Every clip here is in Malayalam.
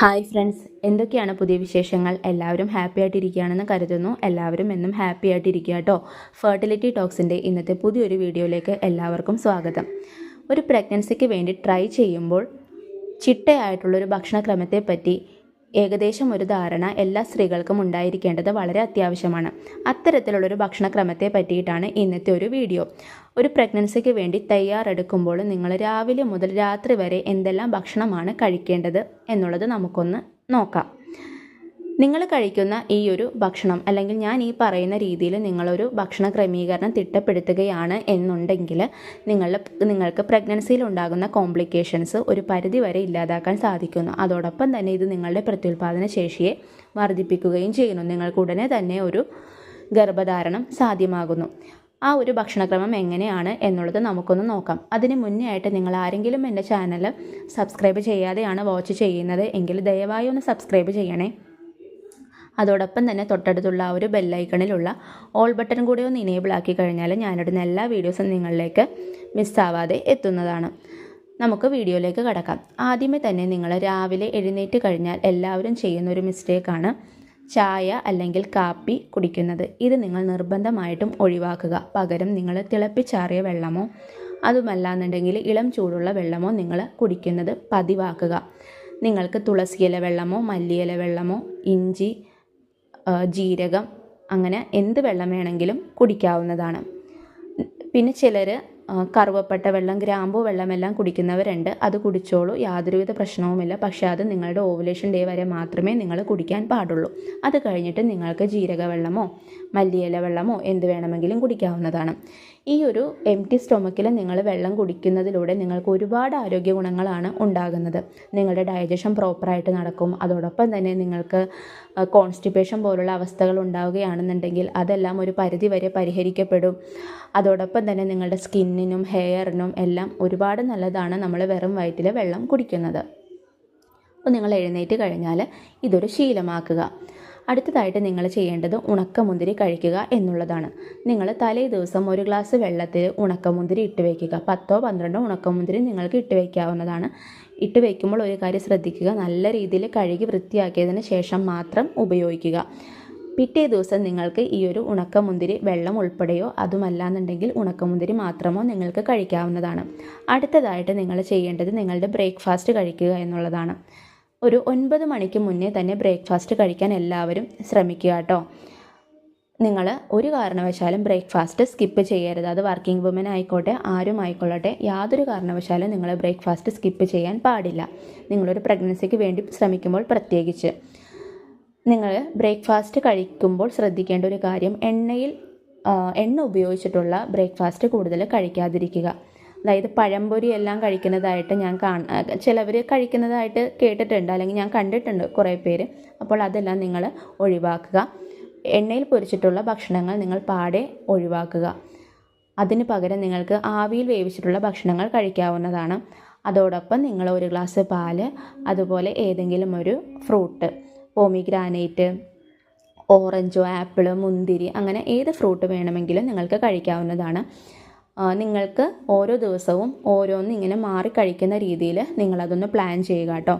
ഹായ് ഫ്രണ്ട്സ്, എന്തൊക്കെയാണ് പുതിയ വിശേഷങ്ങൾ? എല്ലാവരും ഹാപ്പി ആയിട്ടിരിക്കുകയാണെന്ന് കരുതുന്നു. എല്ലാവരും എന്നും ഹാപ്പി ആയിട്ടിരിക്കുക കേട്ടോ. ഫെർട്ടിലിറ്റി ടോക്സിൻ്റെ ഇന്നത്തെ പുതിയൊരു വീഡിയോയിലേക്ക് എല്ലാവർക്കും സ്വാഗതം. ഒരു പ്രഗ്നൻസിക്ക് വേണ്ടി ട്രൈ ചെയ്യുമ്പോൾ ചിട്ടയായിട്ടുള്ളൊരു ഭക്ഷണക്രമത്തെ പറ്റി ഏകദേശം ഒരു ധാരണ എല്ലാ സ്ത്രീകൾക്കും ഉണ്ടായിരിക്കേണ്ടത് വളരെ അത്യാവശ്യമാണ്. അത്തരത്തിലുള്ളൊരു ഭക്ഷണക്രമത്തെ പറ്റിയിട്ടാണ് ഇന്നത്തെ ഒരു വീഡിയോ. ഒരു പ്രഗ്നൻസിക്ക് വേണ്ടി തയ്യാറെടുക്കുമ്പോൾ നിങ്ങൾ രാവിലെ മുതൽ രാത്രി വരെ എന്തെല്ലാം ഭക്ഷണമാണ് കഴിക്കേണ്ടത് എന്നുള്ളത് നമുക്കൊന്ന് നോക്കാം. നിങ്ങൾ കഴിക്കുന്ന ഈ ഒരു ഭക്ഷണം അല്ലെങ്കിൽ ഞാൻ ഈ പറയുന്ന രീതിയിൽ നിങ്ങളൊരു ഭക്ഷണ ക്രമീകരണം തിട്ടപ്പെടുത്തുകയാണ് എന്നുണ്ടെങ്കിൽ നിങ്ങൾക്ക് പ്രഗ്നൻസിയിൽ ഉണ്ടാകുന്ന കോംപ്ലിക്കേഷൻസ് ഒരു പരിധി വരെ ഇല്ലാതാക്കാൻ സാധിക്കുന്നു. അതോടൊപ്പം തന്നെ ഇത് നിങ്ങളുടെ പ്രത്യുൽപാദന ശേഷിയെ വർദ്ധിപ്പിക്കുകയും ചെയ്യുന്നു. നിങ്ങൾക്ക് ഉടനെ തന്നെ ഒരു ഗർഭധാരണം സാധ്യമാകുന്നു. ആ ഒരു ഭക്ഷണക്രമം എങ്ങനെയാണ് എന്നുള്ളത് നമുക്കൊന്ന് നോക്കാം. അതിന് മുന്നേ ആയിട്ട് നിങ്ങൾ ആരെങ്കിലും എൻ്റെ ചാനൽ സബ്സ്ക്രൈബ് ചെയ്യാതെയാണ് വാച്ച് ചെയ്യുന്നത് എങ്കിൽ ദയവായി ഒന്ന് സബ്സ്ക്രൈബ് ചെയ്യണേ. അതോടൊപ്പം തന്നെ തൊട്ടടുത്തുള്ള ആ ഒരു ബെല്ലൈക്കണിലുള്ള ഓൾ ബട്ടൺ കൂടി ഒന്ന് ഇനേബിൾ ആക്കി കഴിഞ്ഞാൽ ഞാനിടുന്ന എല്ലാ വീഡിയോസും നിങ്ങളിലേക്ക് മിസ്സാവാതെ എത്തുന്നതാണ്. നമുക്ക് വീഡിയോയിലേക്ക് കടക്കാം. ആദ്യമേ തന്നെ നിങ്ങൾ രാവിലെ എഴുന്നേറ്റ് കഴിഞ്ഞാൽ എല്ലാവരും ചെയ്യുന്നൊരു മിസ്റ്റേക്കാണ് ചായ അല്ലെങ്കിൽ കാപ്പി കുടിക്കുന്നത്. ഇത് നിങ്ങൾ നിർബന്ധമായിട്ടും ഒഴിവാക്കുക. പകരം നിങ്ങൾ തിളപ്പിച്ചാറിയ വെള്ളമോ അതുമല്ലാന്നുണ്ടെങ്കിൽ ഇളം ചൂടുള്ള വെള്ളമോ നിങ്ങൾ കുടിക്കുന്നത് പതിവാക്കുക. നിങ്ങൾക്ക് തുളസിയില വെള്ളമോ മല്ലിയില വെള്ളമോ ഇഞ്ചി ജീരകം അങ്ങനെ എന്ത് വെള്ളം വേണമെങ്കിലും കുടിക്കാവുന്നതാണ്. പിന്നെ ചിലർ കറുവപ്പട്ട വെള്ളം ഗ്രാമ്പൂ വെള്ളമെല്ലാം കുടിക്കുന്നവരുണ്ട്. അത് കുടിച്ചോളൂ, യാതൊരുവിധ പ്രശ്നവുമില്ല. പക്ഷേ അത് നിങ്ങളുടെ ഓവുലേഷൻ ഡേ വരെ മാത്രമേ നിങ്ങൾ കുടിക്കാൻ പാടുള്ളൂ. അത് കഴിഞ്ഞിട്ട് നിങ്ങൾക്ക് ജീരക വെള്ളമോ മല്ലിയില വെള്ളമോ എന്ത് വേണമെങ്കിലും കുടിക്കാവുന്നതാണ്. ഈ ഒരു എംപ്റ്റി സ്റ്റൊമക്കിൽ നിങ്ങൾ വെള്ളം കുടിക്കുന്നതിലൂടെ നിങ്ങൾക്ക് ഒരുപാട് ആരോഗ്യ ഗുണങ്ങളാണ് ഉണ്ടാകുന്നത്. നിങ്ങളുടെ ഡൈജഷൻ പ്രോപ്പറായിട്ട് നടക്കും. അതോടൊപ്പം തന്നെ നിങ്ങൾക്ക് കോൺസ്റ്റിപ്പേഷൻ പോലുള്ള അവസ്ഥകൾ ഉണ്ടാവുകയാണെന്നുണ്ടെങ്കിൽ അതെല്ലാം ഒരു പരിധി വരെ പരിഹരിക്കപ്പെടും. അതോടൊപ്പം തന്നെ നിങ്ങളുടെ സ്കിന്നിനും ഹെയറിനും എല്ലാം ഒരുപാട് നല്ലതാണ് നമ്മൾ വെറും വയറ്റിൽ വെള്ളം കുടിക്കുന്നത്. അപ്പോൾ നിങ്ങൾ എഴുന്നേറ്റ് കഴിഞ്ഞാൽ ഇതൊരു ശീലമാക്കുക. അടുത്തതായിട്ട് നിങ്ങൾ ചെയ്യേണ്ടത് ഉണക്കമുന്തിരി കഴിക്കുക എന്നുള്ളതാണ്. നിങ്ങൾ തലേ ദിവസം ഒരു ഗ്ലാസ് വെള്ളത്തിൽ ഉണക്കമുന്തിരി ഇട്ട് വയ്ക്കുക. 10-12 ഉണക്കമുന്തിരി നിങ്ങൾക്ക് ഇട്ട് വയ്ക്കാവുന്നതാണ്. ഇട്ട് വയ്ക്കുമ്പോൾ ഒരു കാര്യം ശ്രദ്ധിക്കുക, നല്ല രീതിയിൽ കഴുകി വൃത്തിയാക്കിയതിന് ശേഷം മാത്രം ഉപയോഗിക്കുക. പിറ്റേ ദിവസം നിങ്ങൾക്ക് ഈ ഒരു ഉണക്കമുന്തിരി വെള്ളം ഉൾപ്പെടെയോ അതുമല്ലാന്നുണ്ടെങ്കിൽ ഉണക്കമുന്തിരി മാത്രമോ നിങ്ങൾക്ക് കഴിക്കാവുന്നതാണ്. അടുത്തതായിട്ട് നിങ്ങൾ ചെയ്യേണ്ടത് നിങ്ങളുടെ ബ്രേക്ക്ഫാസ്റ്റ് കഴിക്കുക എന്നുള്ളതാണ്. ഒരു 9 മണിക്ക് മുന്നേ തന്നെ ബ്രേക്ക്ഫാസ്റ്റ് കഴിക്കാൻ എല്ലാവരും ശ്രമിക്കുക കേട്ടോ. നിങ്ങൾ ഒരു കാരണവശാലും ബ്രേക്ക്ഫാസ്റ്റ് സ്കിപ്പ് ചെയ്യരുത്. അത് വർക്കിംഗ് വുമൻ ആയിക്കോട്ടെ ആരും ആയിക്കൊള്ളട്ടെ, യാതൊരു കാരണവശാലും നിങ്ങൾ ബ്രേക്ക്ഫാസ്റ്റ് സ്കിപ്പ് ചെയ്യാൻ പാടില്ല. നിങ്ങളൊരു പ്രഗ്നൻസിക്ക് വേണ്ടി ശ്രമിക്കുമ്പോൾ പ്രത്യേകിച്ച് നിങ്ങൾ ബ്രേക്ക്ഫാസ്റ്റ് കഴിക്കുമ്പോൾ ശ്രദ്ധിക്കേണ്ട ഒരു കാര്യം, എണ്ണ ഉപയോഗിച്ചിട്ടുള്ള ബ്രേക്ക്ഫാസ്റ്റ് കൂടുതൽ കഴിക്കാതിരിക്കുക. അതായത് പഴംപൊരി എല്ലാം കഴിക്കുന്നതായിട്ട് ചിലവർ കഴിക്കുന്നതായിട്ട് കേട്ടിട്ടുണ്ട്, അല്ലെങ്കിൽ ഞാൻ കണ്ടിട്ടുണ്ട് കുറേ പേര്. അപ്പോൾ അതെല്ലാം നിങ്ങൾ ഒഴിവാക്കുക. എണ്ണയിൽ പൊരിച്ചിട്ടുള്ള ഭക്ഷണങ്ങൾ നിങ്ങൾ പാടെ ഒഴിവാക്കുക. അതിന് പകരം നിങ്ങൾക്ക് ആവിയിൽ വേവിച്ചിട്ടുള്ള ഭക്ഷണങ്ങൾ കഴിക്കാവുന്നതാണ്. അതോടൊപ്പം നിങ്ങൾ ഒരു ഗ്ലാസ് പാല്, അതുപോലെ ഏതെങ്കിലും ഒരു ഫ്രൂട്ട്, പോമിഗ്രാനൈറ്റ്, ഓറഞ്ചോ ആപ്പിള് മുന്തിരി അങ്ങനെ ഏത് ഫ്രൂട്ട് വേണമെങ്കിലും നിങ്ങൾക്ക് കഴിക്കാവുന്നതാണ്. നിങ്ങൾക്ക് ഓരോ ദിവസവും ഓരോന്ന് ഇങ്ങനെ മാറി കഴിക്കുന്ന രീതിയിൽ നിങ്ങളതൊന്ന് പ്ലാൻ ചെയ്യുക കേട്ടോ.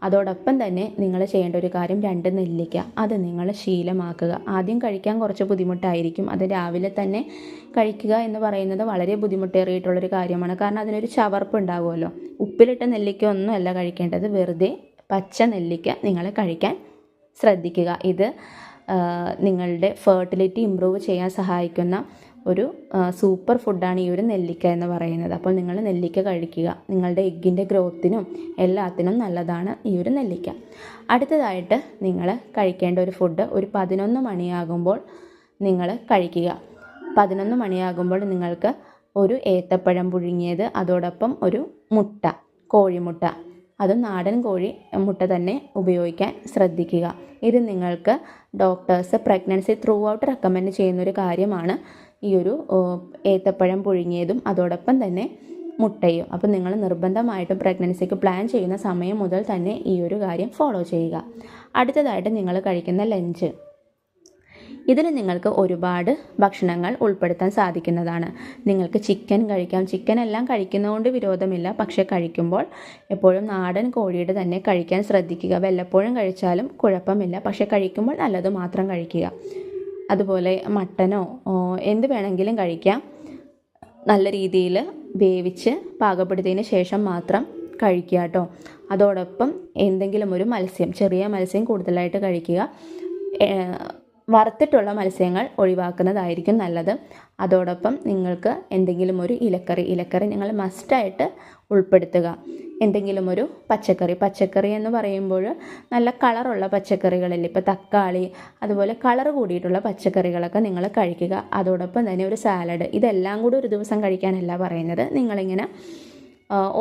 അതോടൊപ്പം തന്നെ നിങ്ങൾ ചെയ്യേണ്ട ഒരു കാര്യം 2 നെല്ലിക്ക, അത് നിങ്ങൾ ശീലമാക്കുക. ആദ്യം കഴിക്കാൻ കുറച്ച് ബുദ്ധിമുട്ടായിരിക്കും. അത് രാവിലെ തന്നെ കഴിക്കുക എന്ന് പറയുന്നത് വളരെ ബുദ്ധിമുട്ടേറിയിട്ടുള്ളൊരു കാര്യമാണ്. കാരണം അതിനൊരു ചവർപ്പ് ഉണ്ടാകുമല്ലോ. ഉപ്പിലിട്ട നെല്ലിക്ക ഒന്നുമല്ല കഴിക്കേണ്ടത്, വെറുതെ പച്ച നെല്ലിക്ക നിങ്ങൾ കഴിക്കാൻ ശ്രദ്ധിക്കുക. ഇത് നിങ്ങളുടെ ഫെർട്ടിലിറ്റി ഇമ്പ്രൂവ് ചെയ്യാൻ സഹായിക്കുന്ന ഒരു സൂപ്പർ ഫുഡാണ് ഈ ഒരു നെല്ലിക്ക എന്ന് പറയുന്നത്. അപ്പോൾ നിങ്ങൾ നെല്ലിക്ക കഴിക്കുക. നിങ്ങളുടെ എഗ്ഗിൻ്റെ ഗ്രോത്തിനും എല്ലാത്തിനും നല്ലതാണ് ഈ ഒരു നെല്ലിക്ക. അടുത്തതായിട്ട് നിങ്ങൾ കഴിക്കേണ്ട ഒരു ഫുഡ് ഒരു 11 മണിയാകുമ്പോൾ നിങ്ങൾ കഴിക്കുക. 11 മണിയാകുമ്പോൾ നിങ്ങൾക്ക് ഒരു ഏത്തപ്പഴം പുഴുങ്ങിയത്, അതോടൊപ്പം ഒരു മുട്ട, കോഴിമുട്ട, അതും നാടൻ കോഴി മുട്ട തന്നെ ഉപയോഗിക്കാൻ ശ്രദ്ധിക്കുക. ഇത് നിങ്ങൾക്ക് doctors pregnancy through out recommend ചെയ്യുന്നൊരു കാര്യമാണ്, ഈ ഒരു ഏത്തപ്പഴം പുഴുങ്ങിയതും അതോടൊപ്പം തന്നെ മുട്ടയും. അപ്പോൾ നിങ്ങൾ നിർബന്ധമായിട്ടും പ്രഗ്നൻസിക്ക് പ്ലാൻ ചെയ്യുന്ന സമയം മുതൽ തന്നെ ഈ ഒരു കാര്യം ഫോളോ ചെയ്യുക. അടുത്തതായിട്ട് നിങ്ങൾ കഴിക്കുന്ന ലഞ്ച്, ഇതിൽ നിങ്ങൾക്ക് ഒരുപാട് ഭക്ഷണങ്ങൾ ഉൾപ്പെടുത്താൻ സാധിക്കുന്നതാണ്. നിങ്ങൾക്ക് ചിക്കൻ കഴിക്കാം. ചിക്കൻ എല്ലാം കഴിക്കുന്നതുകൊണ്ട് വിരോധമില്ല. പക്ഷേ കഴിക്കുമ്പോൾ എപ്പോഴും നാടൻ കോഴിയുടെ തന്നെ കഴിക്കാൻ ശ്രദ്ധിക്കുക. വല്ലപ്പോഴും കഴിച്ചാലും കുഴപ്പമില്ല. പക്ഷേ കഴിക്കുമ്പോൾ നല്ലത് മാത്രം കഴിക്കുക. അതുപോലെ മട്ടനോ എന്ത് വേണമെങ്കിലും കഴിക്കാം. നല്ല രീതിയിൽ വേവിച്ച് പാകപ്പെടുത്തിയതിന് ശേഷം മാത്രം കഴിക്കുക കേട്ടോ. അതോടൊപ്പം എന്തെങ്കിലും ഒരു മത്സ്യം, ചെറിയ മത്സ്യം കൂടുതലായിട്ട് കഴിക്കുക. വറുത്തിട്ടുള്ള മത്സ്യങ്ങൾ ഒഴിവാക്കുന്നതായിരിക്കും നല്ലത്. അതോടൊപ്പം നിങ്ങൾക്ക് എന്തെങ്കിലും ഒരു ഇലക്കറി നിങ്ങൾ മസ്റ്റായിട്ട് ഉൾപ്പെടുത്തുക. എന്തെങ്കിലും ഒരു പച്ചക്കറി എന്ന് പറയുമ്പോൾ നല്ല കളറുള്ള പച്ചക്കറികളിൽ ഇപ്പോൾ തക്കാളി, അതുപോലെ കളർ കൂടിയിട്ടുള്ള പച്ചക്കറികളൊക്കെ നിങ്ങൾ കഴിക്കുക. അതോടൊപ്പം തന്നെ ഒരു സാലഡ്. ഇതെല്ലാം കൂടി ഒരു ദിവസം കഴിക്കാനല്ല പറയുന്നത്. നിങ്ങളിങ്ങനെ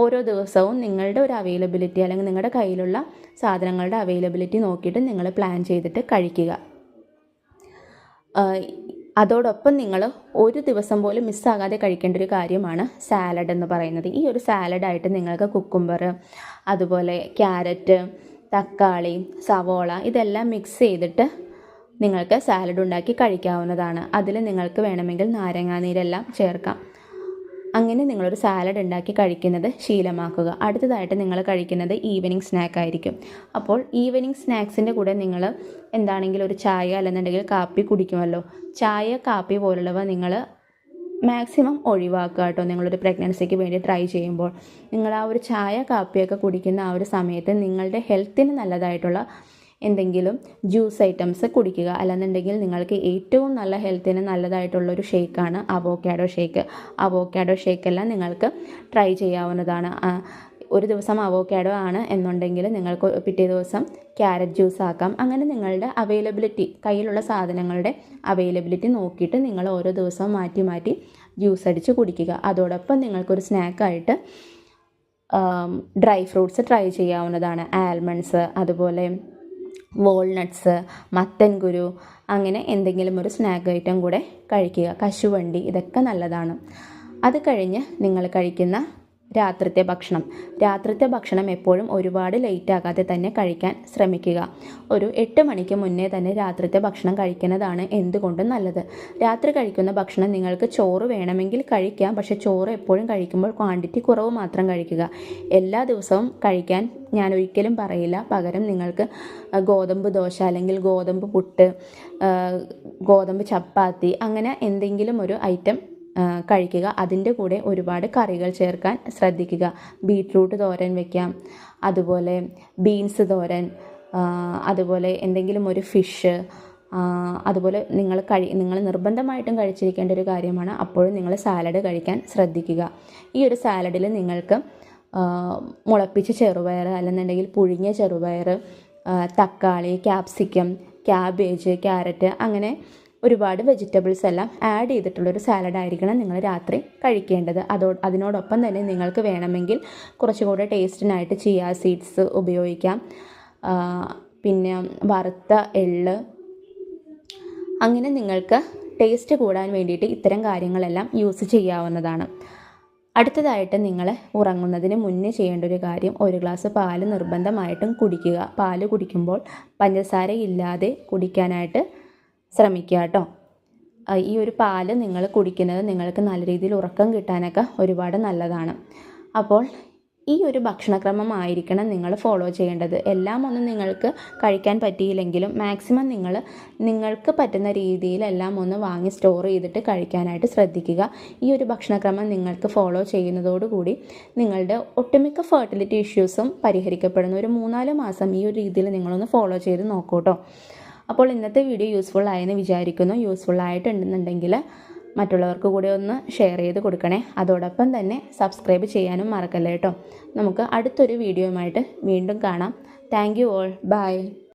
ഓരോ ദിവസവും നിങ്ങളുടെ ഒരു അവൈലബിലിറ്റി അല്ലെങ്കിൽ നിങ്ങളുടെ കയ്യിലുള്ള സാധനങ്ങളുടെ അവൈലബിലിറ്റി നോക്കിയിട്ട് നിങ്ങൾ പ്ലാൻ ചെയ്തിട്ട് കഴിക്കുക. അതോടൊപ്പം നിങ്ങൾ ഒരു ദിവസം പോലും മിസ്സാകാതെ കഴിക്കേണ്ട ഒരു കാര്യമാണ് സാലഡ് എന്ന് പറയുന്നത്. ഈ ഒരു സാലഡായിട്ട് നിങ്ങൾക്ക് കുക്കുംബർ, അതുപോലെ ക്യാരറ്റ്, തക്കാളി, സവോള ഇതെല്ലാം മിക്സ് ചെയ്തിട്ട് നിങ്ങൾക്ക് സാലഡ് ഉണ്ടാക്കി കഴിക്കാവുന്നതാണ്. അതിൽ നിങ്ങൾക്ക് വേണമെങ്കിൽ നാരങ്ങാനീരെല്ലാം ചേർക്കാം. അങ്ങനെ നിങ്ങളൊരു സാലഡ് ഉണ്ടാക്കി കഴിക്കുന്നത് ശീലമാക്കുക. അടുത്തതായിട്ട് നിങ്ങൾ കഴിക്കുന്നത് ഈവനിങ് സ്നാക്ക് ആയിരിക്കും. അപ്പോൾ ഈവനിങ് സ്നാക്സിൻ്റെ കൂടെ നിങ്ങൾ എന്താണെങ്കിലും ഒരു ചായ അല്ലെന്നുണ്ടെങ്കിൽ കാപ്പി കുടിക്കുമല്ലോ. ചായ, കാപ്പി പോലുള്ളവ നിങ്ങൾ മാക്സിമം ഒഴിവാക്കുക കേട്ടോ. നിങ്ങളൊരു പ്രഗ്നൻസിക്ക് വേണ്ടി ട്രൈ ചെയ്യുമ്പോൾ നിങ്ങൾ ആ ഒരു ചായ, കാപ്പിയൊക്കെ കുടിക്കുന്ന ആ ഒരു സമയത്ത് നിങ്ങളുടെ ഹെൽത്തിന് നല്ലതായിട്ടുള്ള എന്തെങ്കിലും ജ്യൂസ് ഐറ്റംസ് കുടിക്കുക. അല്ലെന്നുണ്ടെങ്കിൽ നിങ്ങൾക്ക് ഏറ്റവും നല്ല ഹെൽത്തിന് നല്ലതായിട്ടുള്ളൊരു ഷേക്കാണ് അവോക്കാഡോ ഷേക്ക്. അവോക്കാഡോ ഷേക്കെല്ലാം നിങ്ങൾക്ക് ട്രൈ ചെയ്യാവുന്നതാണ്. ഒരു ദിവസം അവോക്കാഡോ ആണ് എന്നുണ്ടെങ്കിൽ നിങ്ങൾക്ക് പിറ്റേ ദിവസം ക്യാരറ്റ് ജ്യൂസ് ആക്കാം. അങ്ങനെ നിങ്ങളുടെ അവൈലബിലിറ്റി, കയ്യിലുള്ള സാധനങ്ങളുടെ അവൈലബിലിറ്റി നോക്കിയിട്ട് നിങ്ങൾ ഓരോ ദിവസവും മാറ്റി മാറ്റി ജ്യൂസ് അടിച്ച് കുടിക്കുക. അതോടൊപ്പം നിങ്ങൾക്കൊരു സ്നാക്കായിട്ട് ഡ്രൈ ഫ്രൂട്ട്സ് ട്രൈ ചെയ്യാവുന്നതാണ്. ആൽമണ്ട്സ്, അതുപോലെ വാൾനട്ട്സ്, മത്തൻ കുരു, അങ്ങനെ എന്തെങ്കിലും ഒരു സ്നാക്ക് ഐറ്റം കൂടെ കഴിക്കുക. കശുവണ്ടി, ഇതൊക്കെ നല്ലതാണ്. അത് കഴിഞ്ഞ് നിങ്ങൾ കഴിക്കുന്ന രാത്രിത്തെ ഭക്ഷണം എപ്പോഴും ഒരുപാട് ലേറ്റ് ആകാതെ തന്നെ കഴിക്കാൻ ശ്രമിക്കുക. ഒരു 8 മണിക്ക് മുന്നേ തന്നെ രാത്രിത്തെ ഭക്ഷണം കഴിക്കുന്നതാണ് എന്തുകൊണ്ടും നല്ലത്. രാത്രി കഴിക്കുന്ന ഭക്ഷണം നിങ്ങൾക്ക് ചോറ് വേണമെങ്കിൽ കഴിക്കാം. പക്ഷേ ചോറ് എപ്പോഴും കഴിക്കുമ്പോൾ ക്വാണ്ടിറ്റി കുറവ് മാത്രം കഴിക്കുക. എല്ലാ ദിവസവും കഴിക്കാൻ ഞാൻ ഒരിക്കലും പറയില്ല. പകരം നിങ്ങൾക്ക് ഗോതമ്പ് ദോശ അല്ലെങ്കിൽ ഗോതമ്പ് പുട്ട്, ഗോതമ്പ് ചപ്പാത്തി, അങ്ങനെ എന്തെങ്കിലും ഒരു ഐറ്റം കഴിക്കുക. അതിൻ്റെ കൂടെ ഒരുപാട് കറികൾ ചേർക്കാൻ ശ്രദ്ധിക്കുക. ബീട്രൂട്ട് തോരൻ വയ്ക്കാം, അതുപോലെ ബീൻസ് തോരൻ, അതുപോലെ എന്തെങ്കിലും ഒരു ഫിഷ്, അതുപോലെ നിങ്ങൾ നിർബന്ധമായിട്ടും കഴിച്ചിരിക്കേണ്ട ഒരു കാര്യമാണ്. അപ്പോഴും നിങ്ങൾ സാലഡ് കഴിക്കാൻ ശ്രദ്ധിക്കുക. ഈ ഒരു സാലഡിൽ നിങ്ങൾക്ക് മുളപ്പിച്ച ചെറുപയർ, അല്ലെന്നുണ്ടെങ്കിൽ പുഴുങ്ങിയ ചെറുപയർ, തക്കാളി, ക്യാപ്സിക്കം, ക്യാബേജ്, ക്യാരറ്റ്, അങ്ങനെ ഒരുപാട് വെജിറ്റബിൾസ് എല്ലാം ആഡ് ചെയ്തിട്ടുള്ളൊരു സാലഡായിരിക്കണം നിങ്ങൾ രാത്രി കഴിക്കേണ്ടത്. അതിനോടൊപ്പം തന്നെ നിങ്ങൾക്ക് വേണമെങ്കിൽ കുറച്ചുകൂടെ ടേസ്റ്റിനായിട്ട് ചിയ സീഡ്സ് ഉപയോഗിക്കാം. പിന്നെ വറുത്ത എള്ള്, അങ്ങനെ നിങ്ങൾക്ക് ടേസ്റ്റ് കൂടാൻ വേണ്ടിയിട്ട് ഇത്തരം കാര്യങ്ങളെല്ലാം യൂസ് ചെയ്യാവുന്നതാണ്. അടുത്തതായിട്ട് നിങ്ങൾ ഉറങ്ങുന്നതിന് മുന്നേ ചെയ്യേണ്ട ഒരു കാര്യം, ഒരു ഗ്ലാസ് പാല് നിർബന്ധമായിട്ടും കുടിക്കുക. പാല് കുടിക്കുമ്പോൾ പഞ്ചസാര ഇല്ലാതെ കുടിക്കാനായിട്ട് ശ്രമിക്കുക കേട്ടോ. ഈ ഒരു പാല് നിങ്ങൾ കുടിക്കുന്നത് നിങ്ങൾക്ക് നല്ല രീതിയിൽ ഉറക്കം കിട്ടാനൊക്കെ ഒരുപാട് നല്ലതാണ്. അപ്പോൾ ഈ ഒരു ഭക്ഷണക്രമമായിരിക്കണം നിങ്ങൾ ഫോളോ ചെയ്യേണ്ടത്. എല്ലാം ഒന്നും നിങ്ങൾക്ക് കഴിക്കാൻ പറ്റിയില്ലെങ്കിലും മാക്സിമം നിങ്ങൾക്ക് പറ്റുന്ന രീതിയിൽ എല്ലാം ഒന്ന് വാങ്ങി സ്റ്റോർ ചെയ്തിട്ട് കഴിക്കാനായിട്ട് ശ്രദ്ധിക്കുക. ഈ ഒരു ഭക്ഷണക്രമം നിങ്ങൾക്ക് ഫോളോ ചെയ്യുന്നതോടുകൂടി നിങ്ങളുടെ ഒട്ടുമിക്ക ഫെർട്ടിലിറ്റി ഇഷ്യൂസും പരിഹരിക്കപ്പെടുന്നു. ഒരു 3-4 മാസം ഈ ഒരു രീതിയിൽ നിങ്ങളൊന്ന് ഫോളോ ചെയ്ത് നോക്കൂ കേട്ടോ. അപ്പോൾ ഇന്നത്തെ വീഡിയോ യൂസ്ഫുൾ ആയെന്ന് വിചാരിക്കുന്നു. യൂസ്ഫുൾ ആയിട്ടുണ്ടെന്നുണ്ടെങ്കിൽ മറ്റുള്ളവർക്ക് കൂടെ ഒന്ന് ഷെയർ ചെയ്ത് കൊടുക്കണേ. അതോടൊപ്പം തന്നെ സബ്സ്ക്രൈബ് ചെയ്യാനും മറക്കല്ലേ കേട്ടോ. നമുക്ക് അടുത്തൊരു വീഡിയോയുമായിട്ട് വീണ്ടും കാണാം. Thank you all. ബൈ.